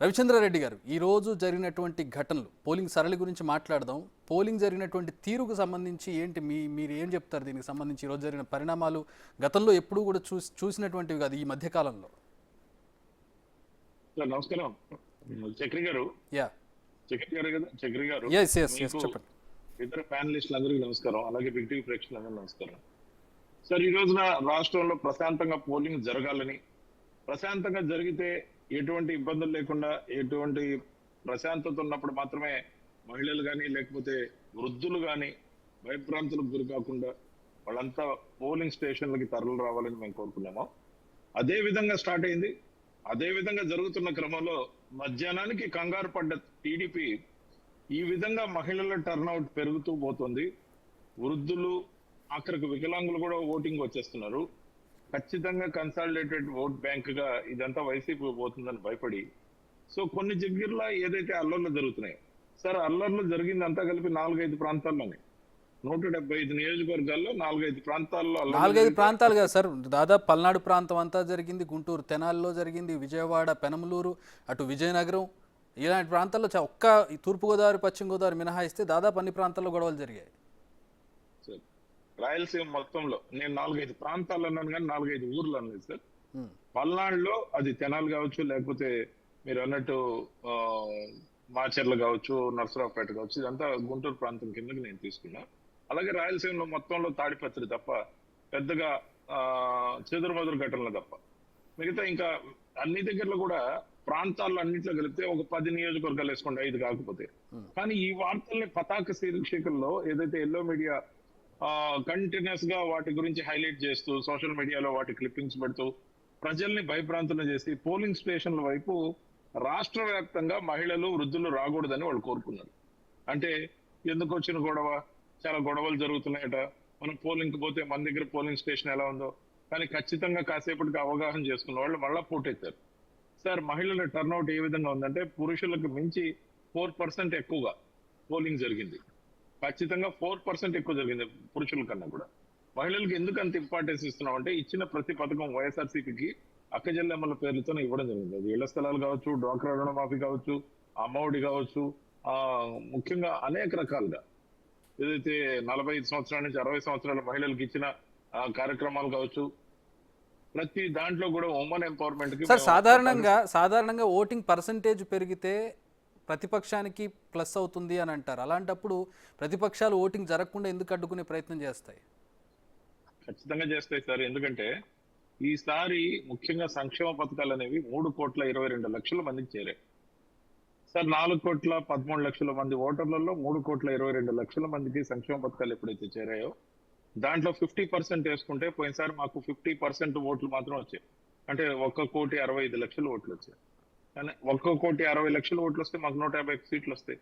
రవిచంద్రారెడ్డి గారు, ఈరోజు జరిగినటువంటి ఘటనలు, పోలింగ్ సరళి గురించి మాట్లాడదాం. పోలింగ్ జరిగినటువంటి తీరుకు సంబంధించి ఏంటి మీరు ఏం చెప్తారు? దీనికి సంబంధించి ఈరోజు జరిగిన పరిణామాలు గతంలో ఎప్పుడూ కూడా చూసినటువంటివి కాదు ఈ మధ్యకాలంలో. నమస్కారం చక్రి గారు. యా చక్రి గారు కదా, చక్రి గారు. చెప్పండి. ఇతర ప్యానలిస్టులందరికీ నమస్కారం, అలాగే బిగ్ టీవీ ప్రేక్షకులందరూ నమస్కారం. సార్, ఈ రోజున రాష్ట్రంలో ప్రశాంతంగా పోలింగ్ జరగాలని, ప్రశాంతంగా జరిగితే ఎటువంటి ఇబ్బందులు లేకుండా ఎటువంటి ప్రశాంతత ఉన్నప్పుడు మాత్రమే మహిళలు కానీ లేకపోతే వృద్ధులు కానీ భయభ్రాంతులకు గురి కాకుండా వాళ్ళంతా పోలింగ్ స్టేషన్లకి తరలి రావాలని మేము కోరుకున్నాము. అదే విధంగా స్టార్ట్ అయింది. అదే విధంగా జరుగుతున్న క్రమంలో మధ్యాహ్నానికి కంగారు పడ్డ టీడీపీ ఈ విధంగా మహిళల టర్న్అవుట్ పెరుగుతూ పోతుంది. వృద్ధులు, ఆఖరికి వికలాంగులు కూడా ఓటింగ్ వచ్చేస్తున్నారు. ఖచ్చితంగా కన్సాలిడేటెడ్ ఓట్ బ్యాంక్ గా ఇదంతా వైసీపీ పోతుందని భయపడి కొన్ని దగ్గరలో ఏదైతే అల్లర్లు జరుగుతున్నాయి సార్, అల్లర్లు జరిగిందంతా కలిపి 4-5 ప్రాంతాల్లోనే 175 నియోజకవర్గాల్లో 4-5 ప్రాంతాల్లో 4-5 ప్రాంతాలు కదా సార్, దాదాపు పల్నాడు ప్రాంతం అంతా జరిగింది, గుంటూరు తెనాలిలో జరిగింది, విజయవాడ, పెనమలూరు, అటు విజయనగరం, ఇలాంటి ప్రాంతాల్లో ఒక్క తూర్పుగోదావరి, పశ్చిమ గోదావరి మినహాయిస్తే దాదాపు అన్ని ప్రాంతాల్లో గొడవలు జరిగాయి. రాయలసీమ మొత్తంలో నేను 4-5 ప్రాంతాలు అన్నాను కానీ 4-5 ఊర్లు అన్నది సార్. పల్నాడులో అది తెనాలి కావచ్చు, లేకపోతే మీరు అన్నట్టు మాచర్ల కావచ్చు, నర్సరావుపేట కావచ్చు, ఇదంతా గుంటూరు ప్రాంతం కిందకి నేను తీసుకున్నా. అలాగే రాయలసీమలో మొత్తంలో తాడిపత్రి తప్ప పెద్దగా చెదురుమదురు ఘటనలు తప్ప మిగతా ఇంకా అన్ని దగ్గరలో కూడా ప్రాంతాల్లో అన్నింటిలో కలిపితే ఒక 10 నియోజకవర్గాలు వేసుకోండి, 5 కాకపోతే. కానీ ఈ వార్తల్ని పతాక శీర్షికల్లో ఏదైతే ఎల్లో మీడియా కంటిన్యూస్ గా వాటి గురించి హైలైట్ చేస్తూ సోషల్ మీడియాలో వాటి క్లిప్పింగ్స్ పెడుతూ ప్రజల్ని భయభ్రాంతులు చేసి పోలింగ్ స్టేషన్ల వైపు రాష్ట్ర వ్యాప్తంగా మహిళలు, వృద్ధులు రాకూడదని వాళ్ళు కోరుకున్నారు. అంటే ఎందుకు వచ్చిన గొడవ, చాలా గొడవలు జరుగుతున్నాయట, మనం పోలింగ్కి పోతే మన దగ్గర పోలింగ్ స్టేషన్ ఎలా ఉందో, కానీ ఖచ్చితంగా కాసేపటికి అవగాహన చేసుకున్న వాళ్ళు మళ్ళా పోటెత్తారు. సార్, మహిళల టర్న్అవుట్ ఏ విధంగా ఉందంటే పురుషులకు మించి 4% ఎక్కువగా పోలింగ్ జరిగింది. ఖచ్చితంగా 4% ఎక్కువ జరిగింది పురుషుల కన్నా కూడా. మహిళలకు ఎందుకు అంత ఇంపార్టెన్స్ ఇస్తున్నాం అంటే ఇచ్చిన ప్రతి పథకం వైఎస్ఆర్సీపీకి అక్కజెల్లెమ్మల పేర్లతోనే ఇవ్వడం జరిగింది. అది ఇళ్ల స్థలాలు కావచ్చు, డ్వాక్రా రుణమాఫీ కావచ్చు, అమ్మఒడి కావచ్చు, ముఖ్యంగా అనేక రకాలుగా ఏదైతే 45 సంవత్సరాల నుంచి 60 సంవత్సరాల మహిళలకు ఇచ్చిన కార్యక్రమాలు కావచ్చు, ప్రతి దాంట్లో కూడా ఉమెన్ ఎంపవర్మెంట్ కి. సార్, సాధారణంగా ఓటింగ్ పర్సంటేజ్ పెరిగితే ప్రతిపక్షానికి ప్లస్ అవుతుంది అని అంటారు. అలాంటప్పుడు ప్రతిపక్షాలు ఓటింగ్ జరగకుండా ఎందుకు అడ్డుకునే ప్రయత్నం చేస్తాయి? ఖచ్చితంగా చేస్తాయి సార్. ఎందుకంటే ఈసారి ముఖ్యంగా సంక్షేమ పథకాలు అనేవి 3,22,00,000 మందికి చేరాయి సార్. 4,13,00,000 మంది ఓటర్లలో 3,22,00,000 మందికి సంక్షేమ పథకాలు ఎప్పుడైతే చేరాయో దాంట్లో 50% వేసుకుంటే పోయినసారి మాకు 50% ఓట్లు మాత్రం వచ్చాయి. అంటే 1,65,00,000 ఓట్లు వచ్చాయి. కానీ 1,60,00,000 ఓట్లు వస్తే మాకు 150 సీట్లు వస్తాయి.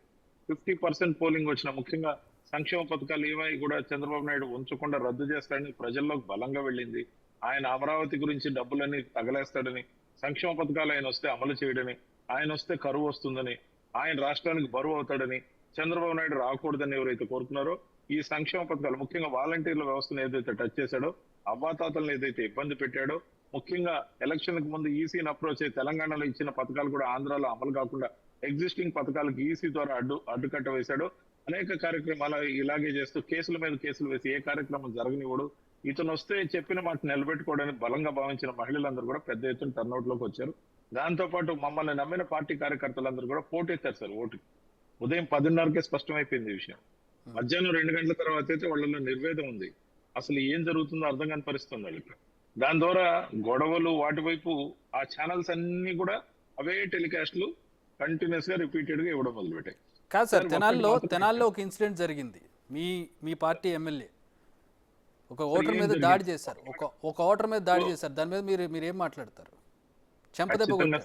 50% పోలింగ్ వచ్చిన ముఖ్యంగా సంక్షేమ పథకాలు ఏమై కూడా చంద్రబాబు నాయుడు ఉంచకుండా రద్దు చేస్తాడని ప్రజల్లోకి బలంగా వెళ్ళింది. ఆయన అమరావతి గురించి డబ్బులన్నీ తగలేస్తాడని, సంక్షేమ పథకాలు ఆయన వస్తే అమలు చేయడని, ఆయన వస్తే కరువు వస్తుందని, ఆయన రాష్ట్రానికి బరువు అవుతాడని, చంద్రబాబు నాయుడు రాకూడదని ఎవరైతే కోరుకున్నారో ఈ సంక్షేమ పథకాలు ముఖ్యంగా వాలంటీర్ల వ్యవస్థను ఏదైతే టచ్ చేశాడో, అవ్వాతాతలను ఏదైతే ఇబ్బంది పెట్టాడో, ముఖ్యంగా ఎలక్షన్లకు ముందు ఈసీని అప్రోచ్ అయ్యి తెలంగాణలో ఇచ్చిన పథకాలు కూడా ఆంధ్రాలో అమలు కాకుండా ఎగ్జిస్టింగ్ పథకాలకు ఈసీ ద్వారా అడ్డుకట్ట వేశాడు. అనేక కార్యక్రమాలు ఇలాగే చేస్తూ కేసుల మీద కేసులు వేసి ఏ కార్యక్రమం జరగనివ్వడు. ఇతను వస్తే చెప్పిన మాట నిలబెట్టుకోవడానికి బలంగా భావించిన మహిళలందరూ కూడా పెద్ద ఎత్తున టర్న్అవుట్ లోకి వచ్చారు. దాంతో పాటు మమ్మల్ని నమ్మిన పార్టీ కార్యకర్తలందరూ కూడా పోటెత్తారు సార్. ఓటు ఉదయం 10:30కే స్పష్టమైపోయింది ఈ విషయం. మధ్యాహ్నం 2 గంటల తర్వాత అయితే వాళ్ళలో నిర్వేదం ఉంది. అసలు ఏం జరుగుతుందో అర్థం కాని పరిస్థితి ఉంది వాళ్ళకి. దాని ద్వారా గొడవలు వాటి వైపు ఆ ఛానల్స్ అన్ని కూడా అవే టెలికాస్ట్లు కంటిన్యూస్ గా రిపీటెడ్ గా ఇవ్వడం మొదలుపెట్టాయి. కాదు సార్, తెనాల్లో ఒక ఇన్సిడెంట్ జరిగింది. మీ పార్టీ ఎమ్మెల్యే ఒక ఓటర్ మీద దాడి చేశారు. ఒక ఓటర్ మీద దాడి చేశారు. దాని మీద మీరు ఏం మాట్లాడతారు? చెంపదెబ్బ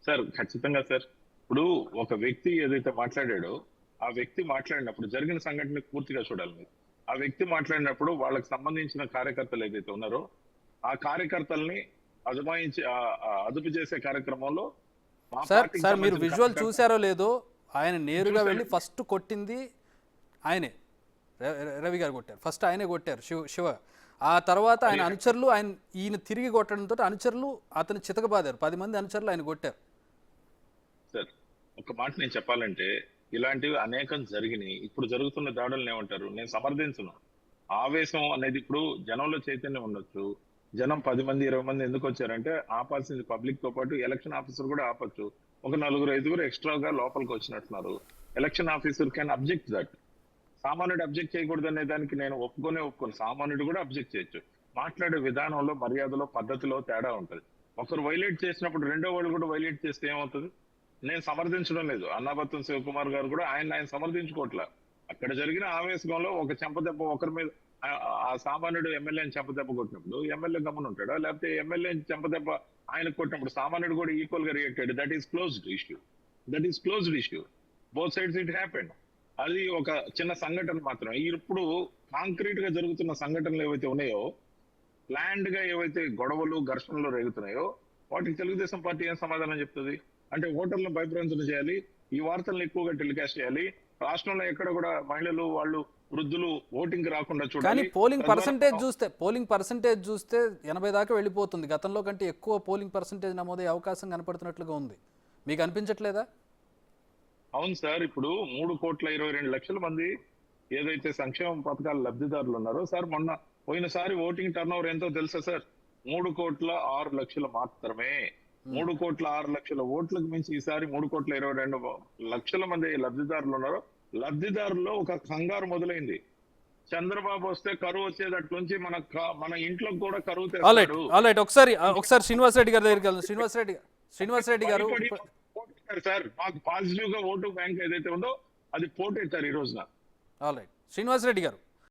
సార్. ఖచ్చితంగా సార్. ఇప్పుడు ఒక వ్యక్తి ఏదైతే మాట్లాడాడో ఆ వ్యక్తి మాట్లాడినప్పుడు జరిగిన సంఘటన పూర్తిగా చూడాలి మీరు. ఆ వ్యక్తి మాట్లాడినప్పుడు వాళ్ళకి సంబంధించిన కార్యకర్తలు ఏదైతే ఉన్నారో ఆ కార్యకర్తల్ని అదుపు చేసే కార్యక్రమంలో సార్ మీరు విజువల్ చూసారో లేదో, ఆయన నేరుగా వెళ్ళి ఫస్ట్ కొట్టింది ఆయనే, రవి గారు కొట్టారు. ఫస్ట్ ఆయనే కొట్టారు శివ. ఆ తర్వాత ఆయన అనుచరులు ఈయన తిరిగి కొట్టడంతో అనుచరులు అతను చితకబాదారు. 10 మంది అనుచరులు ఆయన కొట్టారు. సార్ ఒక మాట నేను చెప్పాలంటే ఇలాంటివి అనేకం జరిగినాయి. ఇప్పుడు జరుగుతున్న దాడులను ఏమంటారు? నేను సమర్థించను. ఆవేశం అనేది ఇప్పుడు జనంలో చైతన్యం ఉండొచ్చు. జనం 10 మంది 20 మంది ఎందుకు వచ్చారంటే ఆపాల్సింది పబ్లిక్ తో పాటు ఎలక్షన్ ఆఫీసర్ కూడా ఆపొచ్చు. ఒక 4-5 ఎక్స్ట్రాగా లోపలికి వచ్చినట్టున్నారు. Election officer can object that. సామాన్యుడు అబ్జెక్ట్ చేయకూడదు అనే దానికి నేను ఒప్పుకోను. సామాన్యుడు కూడా అబ్జెక్ట్ చేయొచ్చు. మాట్లాడే విధానంలో, మర్యాదలో, పద్ధతిలో తేడా ఉంటది. ఒకరు వైలేట్ చేసినప్పుడు రెండో వాళ్ళు కూడా వైలేట్ చేస్తే ఏమవుతుంది? నేను సమర్థించడం లేదు. అన్నాబత్తున శివకుమార్ గారు కూడా ఆయన సమర్థించుకోవట్లే. అక్కడ జరిగిన ఆవేశంలో ఒక చెంపదెబ్బ ఒకరి మీద ఆ సామాన్యుడు ఎమ్మెల్యేని చెంపదెబ్బ కొట్టినప్పుడు ఎమ్మెల్యే గమనం ఉంటాడా? లేకపోతే ఎమ్మెల్యే చెంపదెబ్బ ఆయన కొట్టినప్పుడు సామాన్యుడు కూడా ఈక్వల్ గా reacted. That is closed issue. Both sides it happened. అది ఒక చిన్న సంఘటన మాత్రమే. ఇప్పుడు కాంక్రీట్ గా జరుగుతున్న సంఘటనలు ఏవైతే ఉన్నాయో, ప్లాండ్ గా ఏవైతే గొడవలు ఘర్షణలు రేగుతున్నాయో వాటికి తెలుగుదేశం పార్టీ ఏం సమాధానం చెప్తుంది? అంటే ఓటర్లను భయభ్రాంతులు చేయాలి, ఈ వార్తలను ఎక్కువగా టెలికాస్ట్ చేయాలి, రాష్ట్రంలో ఎక్కడ కూడా మహిళలు వాళ్ళు వృద్ధులు ఓటింగ్ రాకుండా కానీ చూడాలి. పోలింగ్ పర్సంటేజ్ చూస్తే 80 దాకా వెళ్ళిపోతుంది. గతంలో కంటే ఎక్కువ పోలింగ్ పర్సంటేజ్ నమోదయ్యే అవకాశం కనపడుతున్నట్లుగా ఉంది. మీకు అనిపించట్లేదా? అవును సార్, ఇప్పుడు 3,22,00,000 మంది ఏదైతే సంక్షేమ పథకాల లబ్ధిదారులు ఉన్నారో సార్, పోయినసారి ఓటింగ్ టర్న్ ఓవర్ ఎంతో తెలుసా సార్? 3,06,00,000 మాత్రమే. 3,06,00,000 ఓట్లకు మించి ఈసారి 3,22,00,000 మంది లబ్ధిదారులు ఉన్నారు. లబ్ధిదారుల్లో ఒక కంగారు మొదలైంది. చంద్రబాబు వస్తే కరువు వచ్చేది అట్లుంచి మన ఇంట్లో కూడా కరువు తెస్తాడు. ఆల్రైట్ ఒకసారి శ్రీనివాస్ రెడ్డి గారి దగ్గరికి వెళ్దాం. శ్రీనివాస్ రెడ్డి గారు సార్, మాకు పాజిటివ్ గా ఓటు బ్యాంక్ ఏదైతే ఉందో అది పోటెత్తారు ఈ రోజున. ఆల్రైట్ శ్రీనివాస్ రెడ్డి గారు,